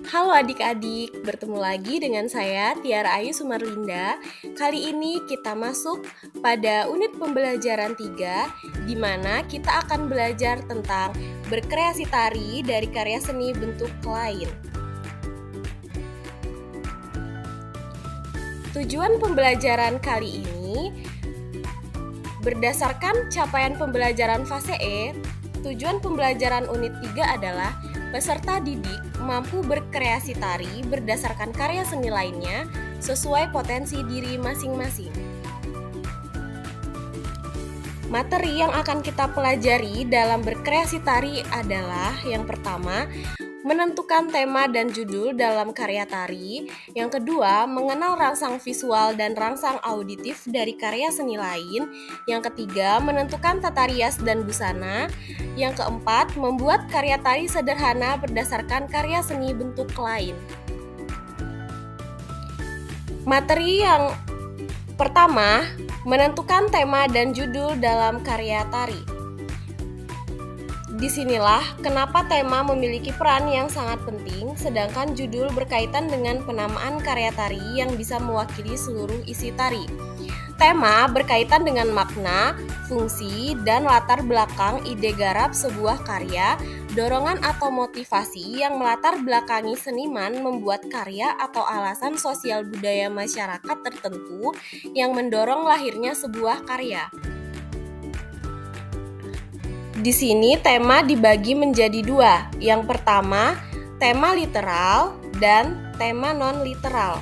Halo adik-adik, bertemu lagi dengan saya Tiara Ayu Sumarlinda. Kali ini kita masuk pada unit pembelajaran 3, di mana kita akan belajar tentang berkreasi tari dari karya seni bentuk lain. Tujuan pembelajaran kali ini berdasarkan capaian pembelajaran fase E, tujuan pembelajaran unit 3 adalah peserta didik mampu berkreasi tari berdasarkan karya seni lainnya sesuai potensi diri masing-masing. Materi yang akan kita pelajari dalam berkreasi tari adalah yang pertama, menentukan tema dan judul dalam karya tari. Yang kedua, mengenal rangsang visual dan rangsang auditif dari karya seni lain. Yang ketiga, menentukan tata rias dan busana. Yang keempat, membuat karya tari sederhana berdasarkan karya seni bentuk lain. Materi yang pertama, menentukan tema dan judul dalam karya tari. Disinilah kenapa tema memiliki peran yang sangat penting, sedangkan judul berkaitan dengan penamaan karya tari yang bisa mewakili seluruh isi tari. Tema berkaitan dengan makna, fungsi, dan latar belakang ide garap sebuah karya, dorongan atau motivasi yang melatar belakangi seniman membuat karya atau alasan sosial budaya masyarakat tertentu yang mendorong lahirnya sebuah karya. Di sini tema dibagi menjadi dua. Yang pertama, tema literal dan tema non-literal.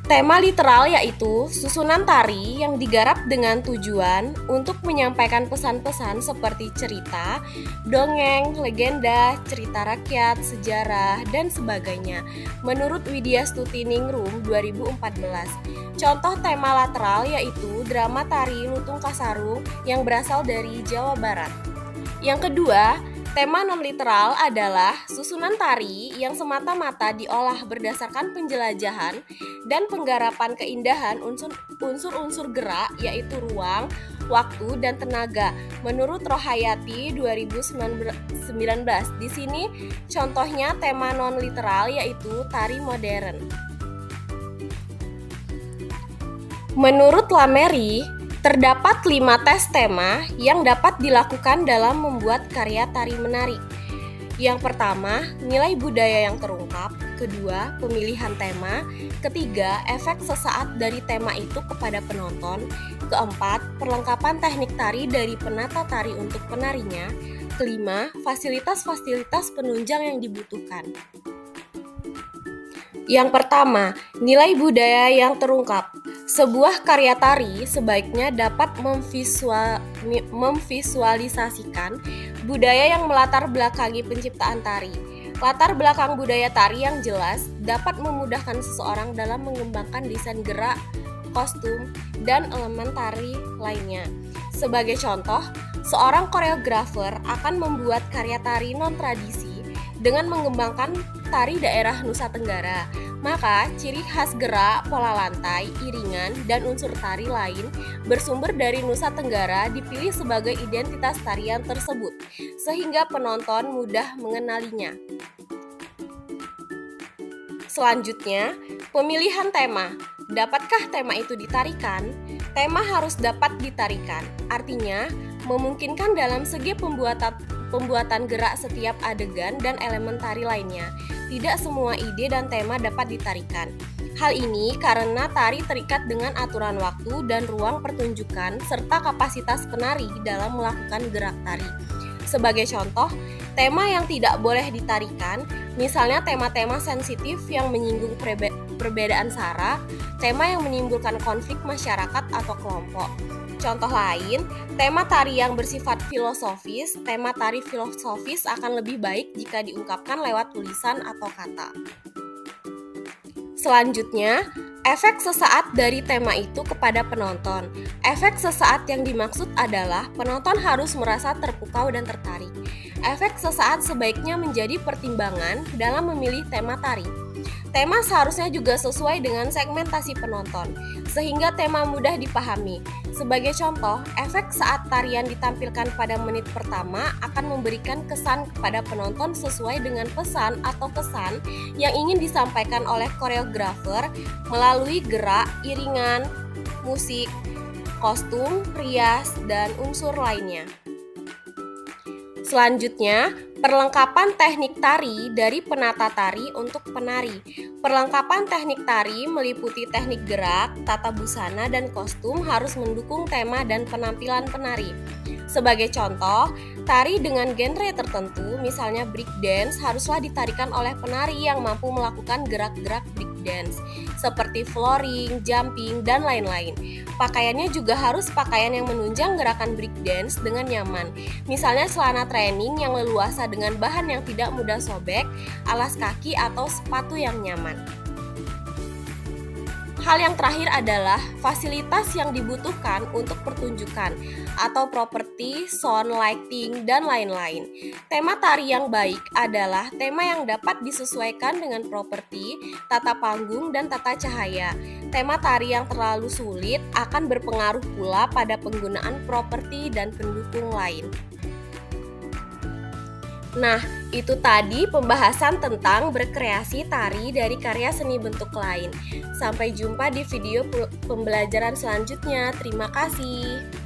Tema literal yaitu susunan tari yang digarap dengan tujuan untuk menyampaikan pesan-pesan seperti cerita, dongeng, legenda, cerita rakyat, sejarah, dan sebagainya. Menurut Widya Stutiningrum 2014. Contoh tema lateral yaitu drama tari Lutung Kasarung yang berasal dari Jawa Barat. Yang kedua, tema non-literal adalah susunan tari yang semata-mata diolah berdasarkan penjelajahan dan penggarapan keindahan unsur-unsur gerak yaitu ruang, waktu, dan tenaga. Menurut Rohayati 2019, di sini contohnya tema non-literal yaitu tari modern. Menurut Lamery, terdapat 5 tes tema yang dapat dilakukan dalam membuat karya tari menarik. Yang pertama, nilai budaya yang terungkap. Kedua, pemilihan tema. Ketiga, efek sesaat dari tema itu kepada penonton. Keempat, perlengkapan teknik tari dari penata tari untuk penarinya. Kelima, fasilitas-fasilitas penunjang yang dibutuhkan. Yang pertama, nilai budaya yang terungkap. Sebuah karya tari sebaiknya dapat memvisualisasikan budaya yang melatar belakangi penciptaan tari. Latar belakang budaya tari yang jelas dapat memudahkan seseorang dalam mengembangkan desain gerak, kostum, dan elemen tari lainnya. Sebagai contoh, seorang koreografer akan membuat karya tari non-tradisi dengan mengembangkan tari daerah Nusa Tenggara. Maka, ciri khas gerak, pola lantai, iringan, dan unsur tari lain bersumber dari Nusa Tenggara dipilih sebagai identitas tarian tersebut, sehingga penonton mudah mengenalinya. Selanjutnya, pemilihan tema. Dapatkah tema itu ditarikan? Tema harus dapat ditarikan, artinya memungkinkan dalam segi pembuatan gerak setiap adegan dan elemen tari lainnya. Tidak semua ide dan tema dapat ditarikan. Hal ini karena tari terikat dengan aturan waktu dan ruang pertunjukan serta kapasitas penari dalam melakukan gerak tari. Sebagai contoh, tema yang tidak boleh ditarikan, misalnya tema-tema sensitif yang menyinggung perbedaan sara, tema yang menimbulkan konflik masyarakat atau kelompok. Contoh lain, tema tari yang bersifat filosofis. Tema tari filosofis akan lebih baik jika diungkapkan lewat tulisan atau kata. Selanjutnya, efek sesaat dari tema itu kepada penonton. Efek sesaat yang dimaksud adalah penonton harus merasa terpukau dan tertarik. Efek sesaat sebaiknya menjadi pertimbangan dalam memilih tema tari. Tema seharusnya juga sesuai dengan segmentasi penonton, sehingga tema mudah dipahami. Sebagai contoh, efek saat tarian ditampilkan pada menit pertama akan memberikan kesan kepada penonton sesuai dengan pesan atau kesan yang ingin disampaikan oleh koreografer melalui gerak, iringan, musik, kostum, rias, dan unsur lainnya. Selanjutnya, perlengkapan teknik tari dari penata tari untuk penari. Perlengkapan teknik tari meliputi teknik gerak, tata busana, dan kostum harus mendukung tema dan penampilan penari. Sebagai contoh, tari dengan genre tertentu, misalnya break dance, haruslah ditarikan oleh penari yang mampu melakukan gerak-gerak break dance, seperti flooring, jumping, dan lain-lain. Pakaiannya juga harus pakaian yang menunjang gerakan break dance dengan nyaman, misalnya celana training yang leluasa dengan bahan yang tidak mudah sobek, alas kaki, atau sepatu yang nyaman. Hal yang terakhir adalah fasilitas yang dibutuhkan untuk pertunjukan atau properti, sound, lighting, dan lain-lain. Tema tari yang baik adalah tema yang dapat disesuaikan dengan properti, tata panggung, dan tata cahaya. Tema tari yang terlalu sulit akan berpengaruh pula pada penggunaan properti dan pendukung lain. Nah, itu tadi pembahasan tentang berkreasi tari dari karya seni bentuk lain. Sampai jumpa di video pembelajaran selanjutnya. Terima kasih.